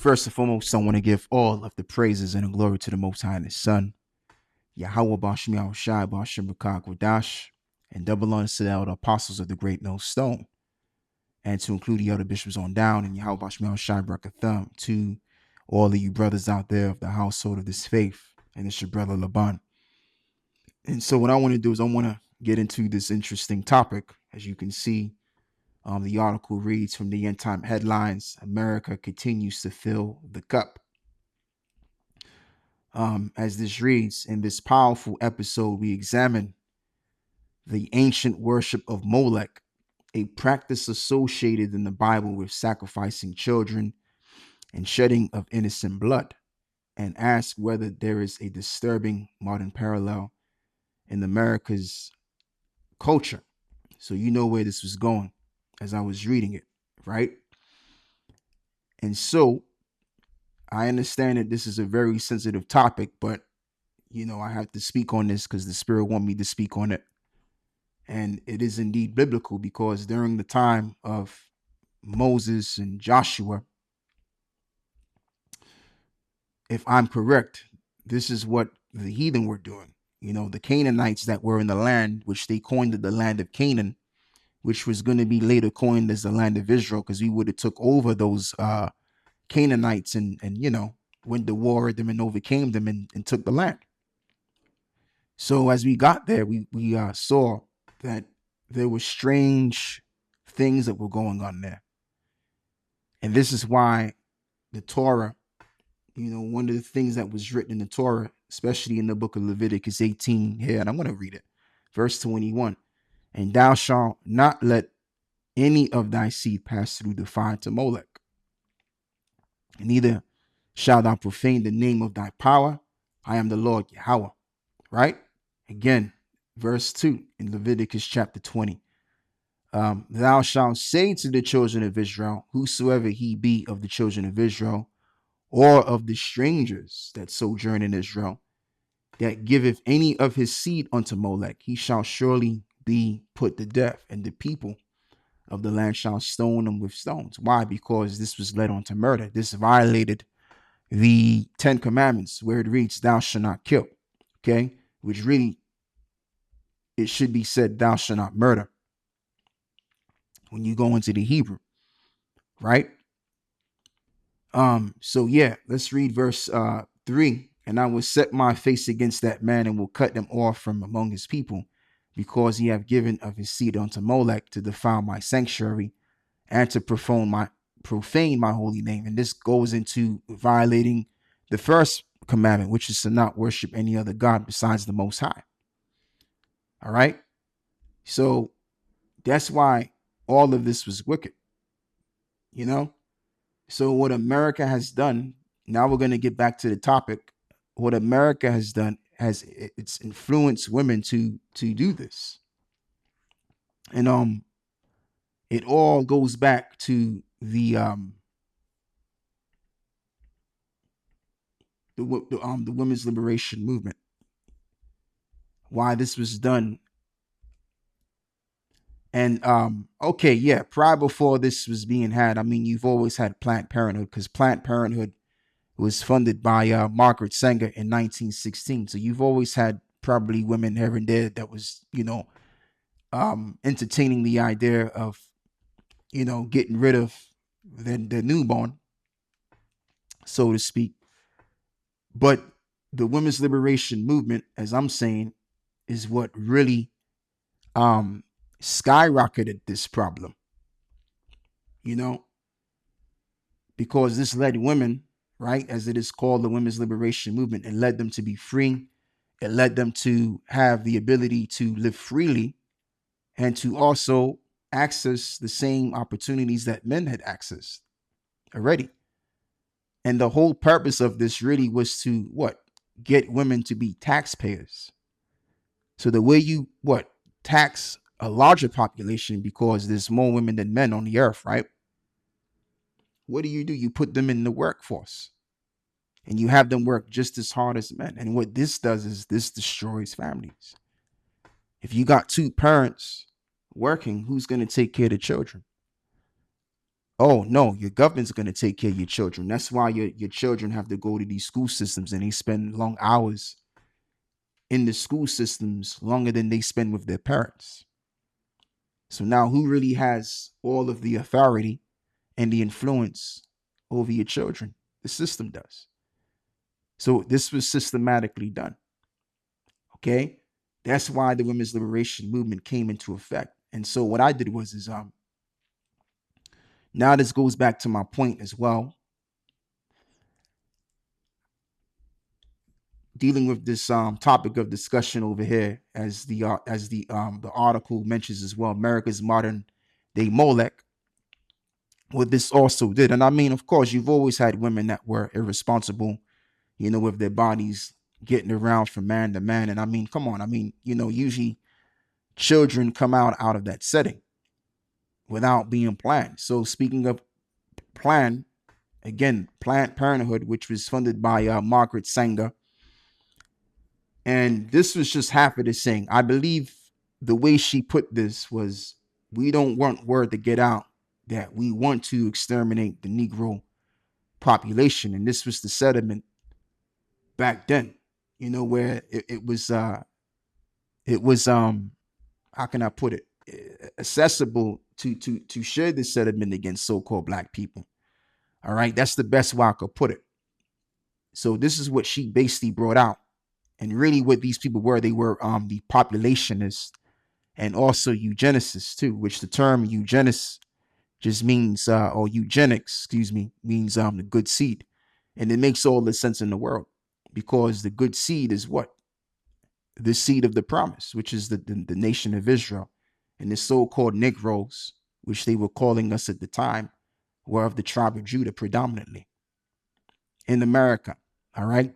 First and foremost, I want to give all of the praises and the glory to the Most High and His Son, Yahweh Bashim Yahushai Bashim Rakak Wadash, and double honors to the elder apostles of the great millstone, and to include the elder bishops on down, and Yahweh Bashim Yahushai Brakatham, to all of you brothers out there of the household of this faith, and it's your brother Laban. And so what I want to do is I want to get into this interesting topic. As you can see, the article reads from the end time headlines, America continues to fill the cup. As this reads, in this powerful episode, we examine the ancient worship of Molech, a practice associated in the Bible with sacrificing children and shedding of innocent blood, and ask whether there is a disturbing modern parallel in America's culture. So you know where this was going as I was reading it, right? And so I understand that this is a very sensitive topic, but I have to speak on this because the Spirit want me to speak on it. And it is indeed biblical, because during the time of Moses and Joshua, if I'm correct, this is what the heathen were doing. The Canaanites that were in the land, which they coined the land of Canaan, which was going to be later coined as the land of Israel, because we would have took over those Canaanites and went to war with them and overcame them and took the land. So as we got there, we saw that there were strange things that were going on there. And this is why the Torah, one of the things that was written in the Torah, especially in the book of Leviticus 18 here, and I'm going to read it, verse 21. And thou shalt not let any of thy seed pass through the fire to Molech. Neither shalt thou profane the name of thy power. I am the Lord Yahweh. Right? Again, verse 2 in Leviticus chapter 20. Thou shalt say to the children of Israel, whosoever he be of the children of Israel, or of the strangers that sojourn in Israel, that giveth any of his seed unto Molech, he shall surely be put to death, and the people of the land shall stone him with stones. Why? Because this was led on to murder. This violated the 10 Commandments, where it reads, thou shalt not kill. Okay? Which really, it should be said, thou shalt not murder, when you go into the Hebrew. Right? So yeah, let's read verse 3. And I will set my face against that man, and will cut them off from among his people, because he have given of his seed unto Molech to defile my sanctuary, and to profane my holy name. And this goes into violating the first commandment, which is to not worship any other God besides the Most High. All right. So that's why all of this was wicked. So what America has done, now we're going to get back to the topic. What America has done it's influenced women to do this. And it all goes back to the women's liberation movement. Why this was done. And okay, yeah, prior before this was being had, you've always had Planned Parenthood, because Planned Parenthood was funded by Margaret Sanger in 1916. So you've always had probably women here and there that was, entertaining the idea of, getting rid of their newborn, so to speak. But the women's liberation movement, as I'm saying, is what really skyrocketed this problem, because this led women, right, as it is called, the women's liberation movement, it led them to be free. It led them to have the ability to live freely, and to also access the same opportunities that men had accessed already. And the whole purpose of this really was to get women to be taxpayers. So the way you tax a larger population, because there's more women than men on the earth, right? What do? You put them in the workforce, and you have them work just as hard as men. And what this does is this destroys families. If you got two parents working, who's going to take care of the children? Oh no, your government's gonna take care of your children. That's why your children have to go to these school systems and they spend long hours in the school systems longer than they spend with their parents. So now who really has all of the authority and the influence over your children? The system does. So this was systematically done. Okay. That's why the women's liberation movement came into effect. And so what I did was now this goes back to my point as well, dealing with this topic of discussion over here, as the article mentions as well, America's modern day Molech. What this also did, and I mean, of course, you've always had women that were irresponsible, with their bodies getting around from man to man. And I mean, come on, I mean, usually children come out of that setting without being planned. So speaking of plan, again, Planned Parenthood, which was funded by Margaret Sanger. And this was just half of the saying. I believe the way she put this was, we don't want word to get out that we want to exterminate the Negro population. And this was the sentiment back then, where it was how can I put it, accessible to share this sentiment against so-called black people. All right, that's the best way I could put it. So this is what she basically brought out. And really what these people were, they were the populationists and also eugenicists too, which the term eugenist just means, or eugenics, excuse me, means the good seed. And it makes all the sense in the world, because the good seed is what? The seed of the promise, which is the nation of Israel. And the so-called Negroes, which they were calling us at the time, were of the tribe of Judah predominantly in America. All right.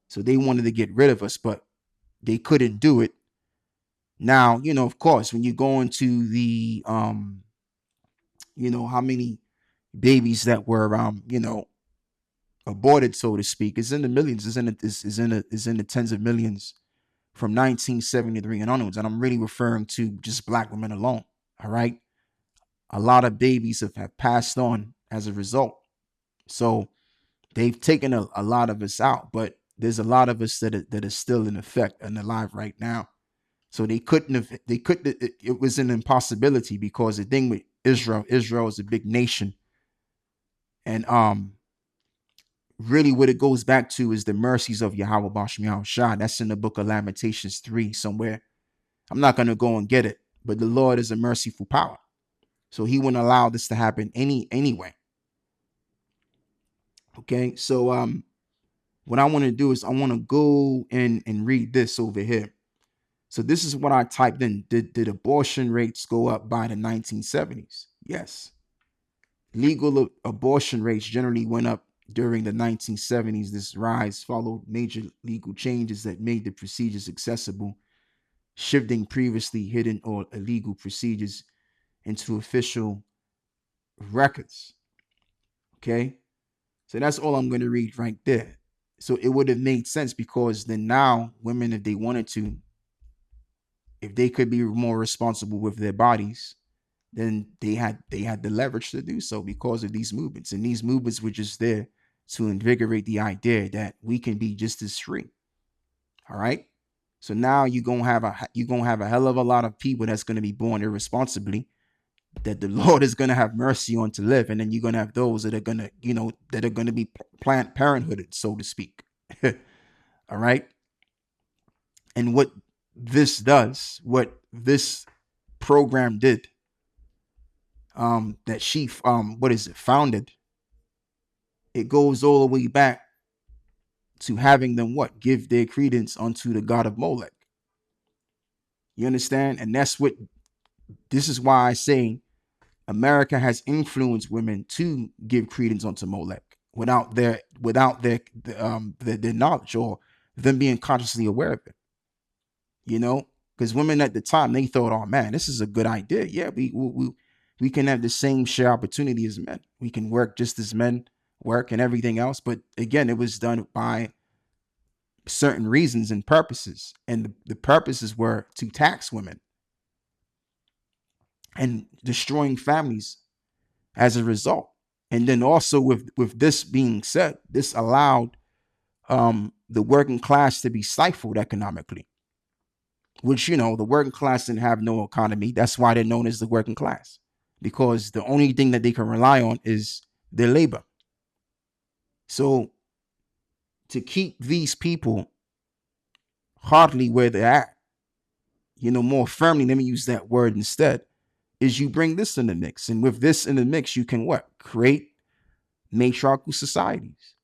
So they wanted to get rid of us, but they couldn't do it. Now, of course, when you go into the how many babies that were aborted, so to speak, is in the millions, is in the tens of millions from 1973 and onwards. And I'm really referring to just black women alone. All right. A lot of babies have passed on as a result. So they've taken a lot of us out, but there's a lot of us that are still in effect and alive right now. So they couldn't, it was an impossibility, because the thing with Israel is a big nation. And really what it goes back to is the mercies of Yahweh Bashem Yahushua. That's in the book of Lamentations 3 somewhere. I'm not going to go and get it, but the Lord is a merciful power. So he wouldn't allow this to happen anyway. Okay, so what I want to do is I want to go and read this over here. So this is what I typed in. Did abortion rates go up by the 1970s? Yes. Legal abortion rates generally went up during the 1970s. This rise followed major legal changes that made the procedures accessible, shifting previously hidden or illegal procedures into official records. Okay. So that's all I'm going to read right there. So it would have made sense, because then now women, if they wanted to, if they could be more responsible with their bodies, then they had the leverage to do so, because of these movements. And these movements were just there to invigorate the idea that we can be just as free. All right. So now you're gonna have a hell of a lot of people that's gonna be born irresponsibly, that the Lord is gonna have mercy on to live, and then you're gonna have those that are gonna be Planned Parenthood, so to speak. All right. And what this program did, that she founded, it goes all the way back to having them give their credence unto the god of Molech. You understand? And this is why I say America has influenced women to give credence unto Molech without their knowledge, or them being consciously aware of it. Because women at the time, they thought, oh man, this is a good idea. Yeah, we can have the same share opportunity as men. We can work just as men work and everything else. But again, it was done by certain reasons and purposes. And the purposes were to tax women and destroying families as a result. And then also with this being said, this allowed the working class to be stifled economically, which, the working class didn't have no economy. That's why they're known as the working class, because the only thing that they can rely on is their labor. So to keep these people hardly where they're at, more firmly, let me use that word instead, is you bring this in the mix. And with this in the mix, you can what? Create matriarchal societies.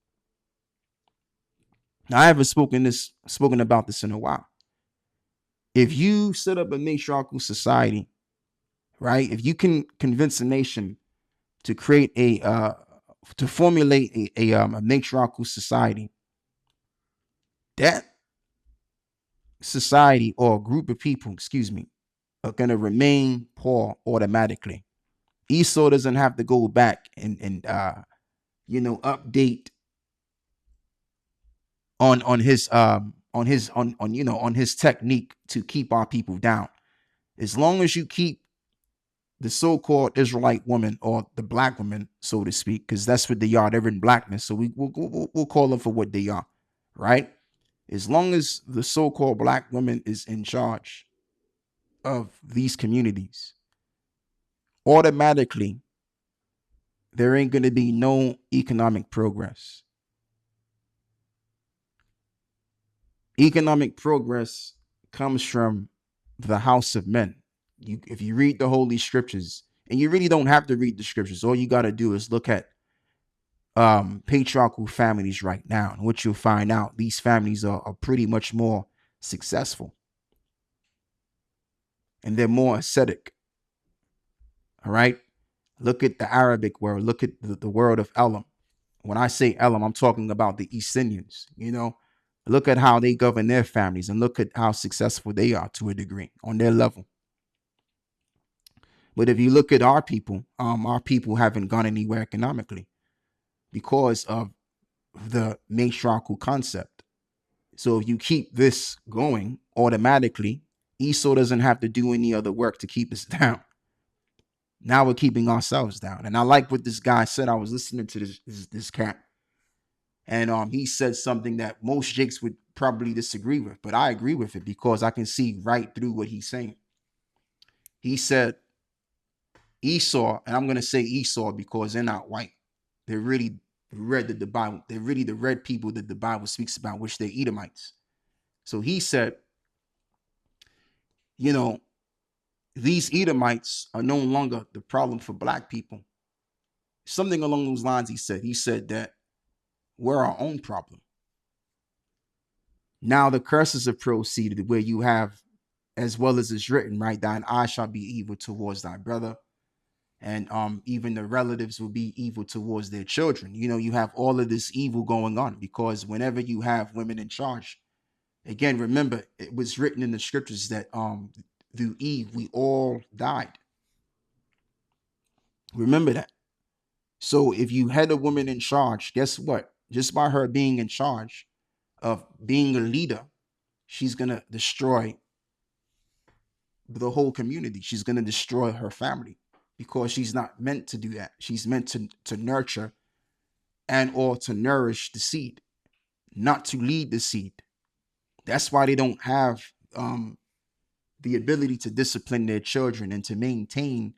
Now, I haven't spoken about this in a while. If you set up a matriarchal society, right? If you can convince a nation to create to formulate a matriarchal society, that society or group of people, excuse me, are going to remain poor automatically. Esau doesn't have to go back and update on his technique to keep our people down. As long as you keep the so-called Israelite woman, or the black woman, so to speak, because that's what they are. They're in blackness, so we'll call them for what they are, right? As long as the so-called black woman is in charge of these communities, automatically there ain't going to be no economic progress. Economic progress comes from the house of men. If you read the Holy Scriptures, and you really don't have to read the Scriptures, all you got to do is look at patriarchal families right now, and what you'll find out, these families are pretty much more successful, and they're more ascetic. All right, look at the Arabic world, look at the world of Elam. When I say Elam, I'm talking about the East Indians. Look at how they govern their families, and look at how successful they are to a degree on their level. But if you look at our people haven't gone anywhere economically because of the matriarchal concept. So if you keep this going, automatically, Esau doesn't have to do any other work to keep us down. Now we're keeping ourselves down. And I like what this guy said. I was listening to this cat, and he said something that most Jakes would probably disagree with, but I agree with it because I can see right through what he's saying. He said Esau, and I'm going to say Esau because they're not white. They're really red that the Bible, they're really the red people that the Bible speaks about, which they're Edomites. So he said, these Edomites are no longer the problem for black people. Something along those lines, he said. He said that we're our own problem. Now the curses have proceeded, where you have, as well as it's written, right? Thine eye shall be evil towards thy brother, and even the relatives will be evil towards their children. You have all of this evil going on because whenever you have women in charge, again, remember, it was written in the scriptures that through Eve we all died. Remember that. So if you had a woman in charge, guess what? Just by her being in charge of being a leader, she's going to destroy the whole community. She's going to destroy her family because she's not meant to do that. She's meant to nurture and or to nourish the seed, not to lead the seed. That's why they don't have the ability to discipline their children and to maintain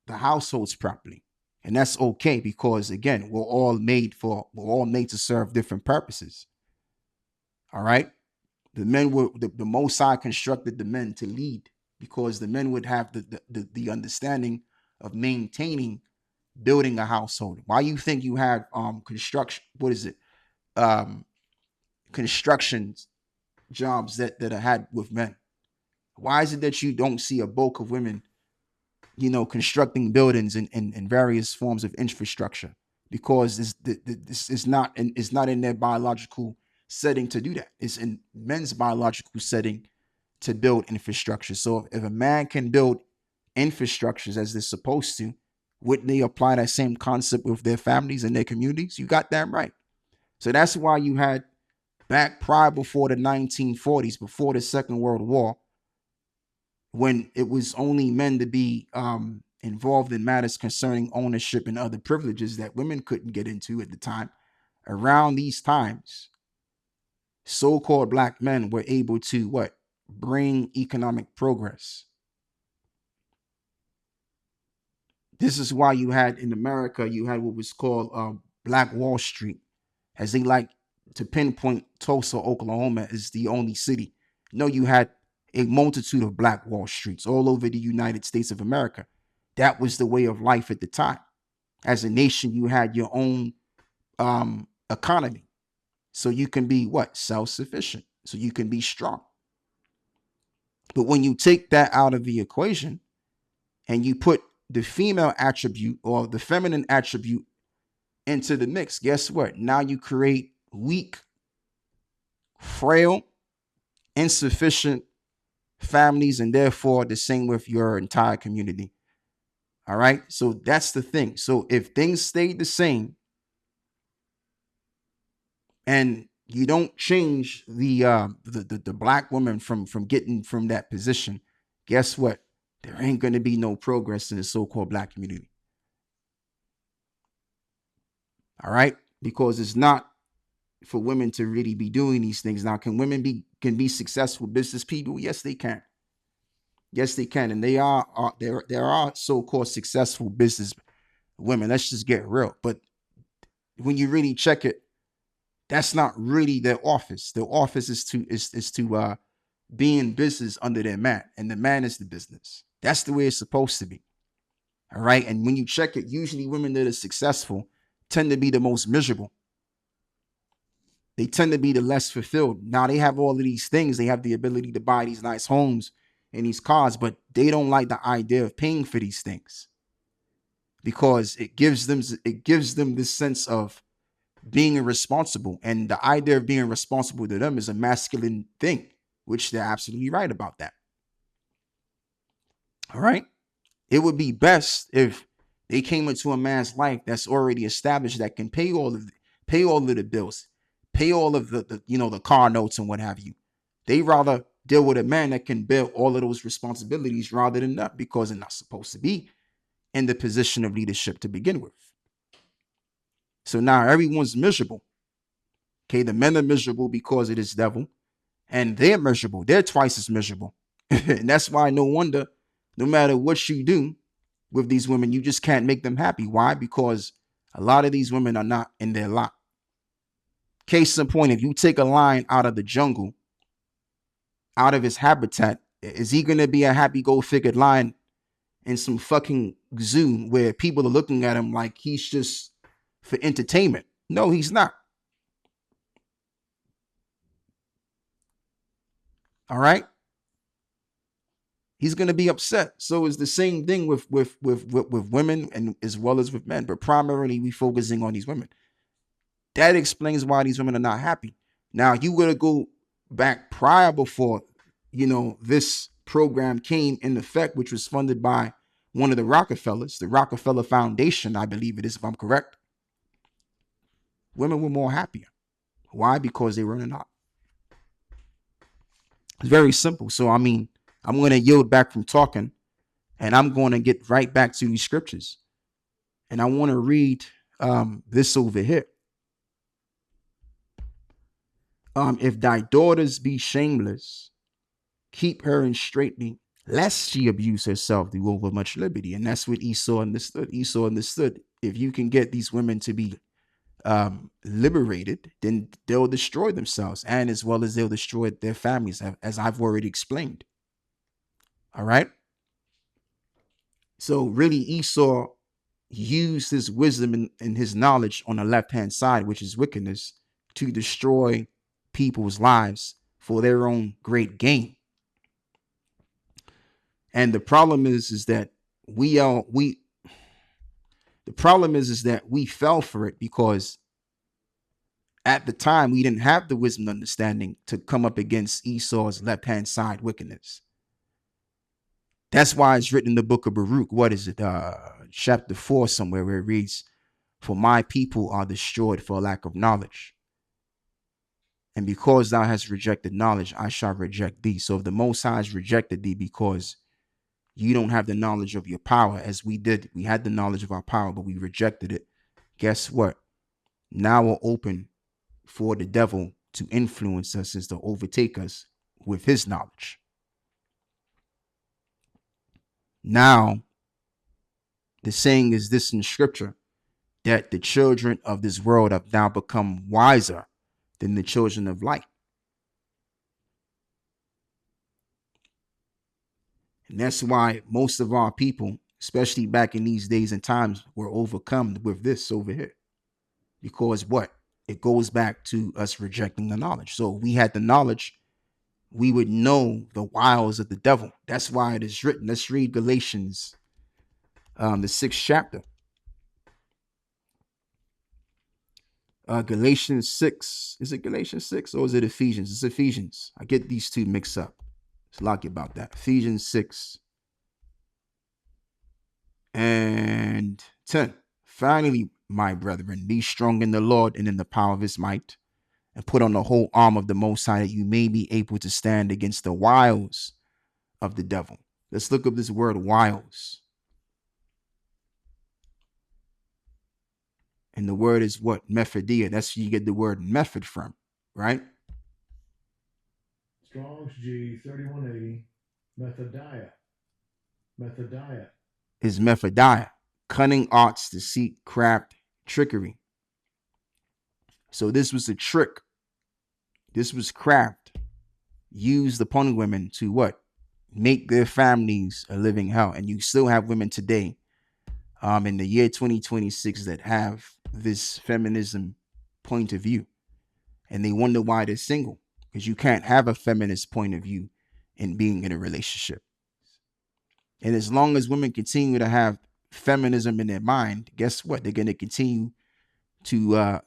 the households properly. And that's okay because, again, we're all made to serve different purposes. All right. The men were the Most High constructed the men to lead because the men would have the understanding of maintaining, building a household. Why you think you have construction? What is it? Construction jobs that are had with men. Why is it that you don't see a bulk of women, constructing buildings and various forms of infrastructure? Because this is not in their biological setting to do that. It's in men's biological setting to build infrastructure. So if a man can build infrastructures as they're supposed to, wouldn't they apply that same concept with their families and their communities? You got that right. So that's why you had back prior before the 1940s, before the Second World War, when it was only men to be involved in matters concerning ownership and other privileges that women couldn't get into at the time. Around these times, so-called black men were able to what? Bring economic progress. This is why you had in America, you had what was called Black Wall Street, as they like to pinpoint Tulsa, Oklahoma as the only city. No, you had a multitude of Black Wall Streets all over the United States of America. That was the way of life at the time. As a nation, you had your own economy. So you can be what? Self-sufficient. So you can be strong. But when you take that out of the equation and you put the female attribute or the feminine attribute into the mix, guess what? Now you create weak, frail, insufficient families, and therefore the same with your entire community. All right. So that's the thing. So if things stay the same and you don't change the black woman from getting from that position, guess what? There ain't going to be no progress in the so-called black community. All right, because it's not for women to really be doing these things. Now, can women be successful business people? Yes, they can. Yes, they can, and they are there are so-called successful business women. Let's just get real. But when you really check it, that's not really their office. Their office is to be in business under their man, and the man is the business. That's the way it's supposed to be. All right. And when you check it, usually women that are successful tend to be the most miserable. They tend to be the less fulfilled. Now they have all of these things. They have the ability to buy these nice homes and these cars, but they don't like the idea of paying for these things because it gives them this sense of being irresponsible. And the idea of being responsible to them is a masculine thing, which they're absolutely right about that. All right. It would be best if they came into a man's life that's already established that can pay all of the bills, pay all of the car notes and what have you. They rather deal with a man that can bear all of those responsibilities rather than that, because they're not supposed to be in the position of leadership to begin with. So now everyone's miserable. Okay, the men are miserable because of this devil, and they're miserable. They're twice as miserable. And that's why no wonder, no matter what you do with these women, you just can't make them happy. Why? Because a lot of these women are not in their lot. Case in point, if you take a lion out of the jungle, out of his habitat, is he going to be a happy-go-figured lion in some fucking zoo where people are looking at him like he's just for entertainment? No, he's not. All right. He's going to be upset. So it's the same thing with women and as well as with men, but primarily we focusing on these women. That explains why these women are not happy. Now you got to go back prior before, this program came in effect, which was funded by one of the Rockefellers, the Rockefeller Foundation, I believe it is, if I'm correct. Women were more happier. Why? Because they were in hot. It's very simple. So, I mean, I'm going to yield back from talking and I'm going to get right back to these scriptures. And I want to read this over here. If thy daughters be shameless, keep her in straitly, lest she abuse herself through over much liberty. And that's what Esau understood. Esau understood if you can get these women to be liberated, then they'll destroy themselves, and as well as they'll destroy their families, as I've already explained. All right. So really Esau used his wisdom and his knowledge on the left-hand side, which is wickedness, to destroy people's lives for their own great gain. And the problem is that we fell for it because at the time we didn't have the wisdom and understanding to come up against Esau's left-hand side wickedness. That's why it's written in the book of Baruch. What is it? Chapter 4 somewhere, where it reads, "For my people are destroyed for lack of knowledge. And because thou hast rejected knowledge, I shall reject thee." So if the Most High has rejected thee because You don't have the knowledge of your power as we did. We had the knowledge of our power, but we rejected it. Guess what? Now we're open for the devil to influence us and to overtake us with his knowledge. Now, the saying is this in scripture, that the children of this world have now become wiser than the children of light. And that's why most of our people, especially back in these days and times, were overcome with this over here. Because what? It goes back to us rejecting the knowledge. So if we had the knowledge, we would know the wiles of the devil. That's why it is written. Let's read Galatians, the 6th chapter. Galatians 6. Is it Galatians 6 or is it Ephesians? It's Ephesians. I get these two mixed up. It's lucky about that. Ephesians 6 and 10. Finally, my brethren, be strong in the Lord and in the power of his might, and put on the whole arm of the Most High, that you may be able to stand against the wiles of the devil. Let's look up this word wiles. And the word is what? Methodia. That's where you get the word method from, right? Strong's G 3180. Methodia. Methodia. Is methodia. Cunning arts, deceit, craft, trickery. So this was a trick. This was craft used upon women to what? Make their families a living hell. And you still have women today, in the year 2026, that have this feminism point of view. And they wonder why they're single. Because you can't have a feminist point of view in being in a relationship. And as long as women continue to have feminism in their mind, guess what? They're going to continue to,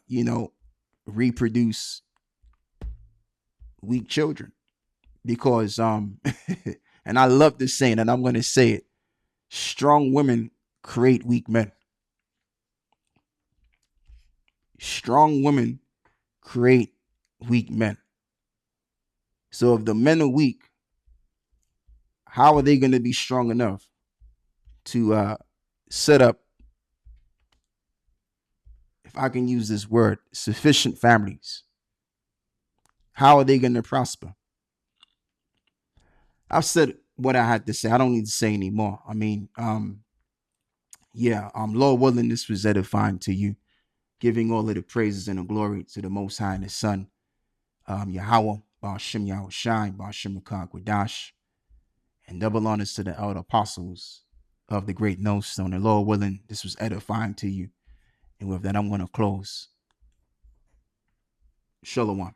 reproduce weak children. Because, and I love this saying, and I'm going to say it, strong women create weak men. Strong women create weak men. So if the men are weak, how are they going to be strong enough to set up, if I can use this word, sufficient families? How are they going to prosper? I've said what I had to say. I don't need to say anymore. I mean, Lord willing, this was edifying to you, giving all of the praises and the glory to the Most High and His Son, Yahweh, Ba'ashem Yahweh Shai, Ba'ashem Makah Quadash, and double honors to the elder apostles of the great millstone. And Lord willing, this was edifying to you. And with that, I'm going to close. Shalom.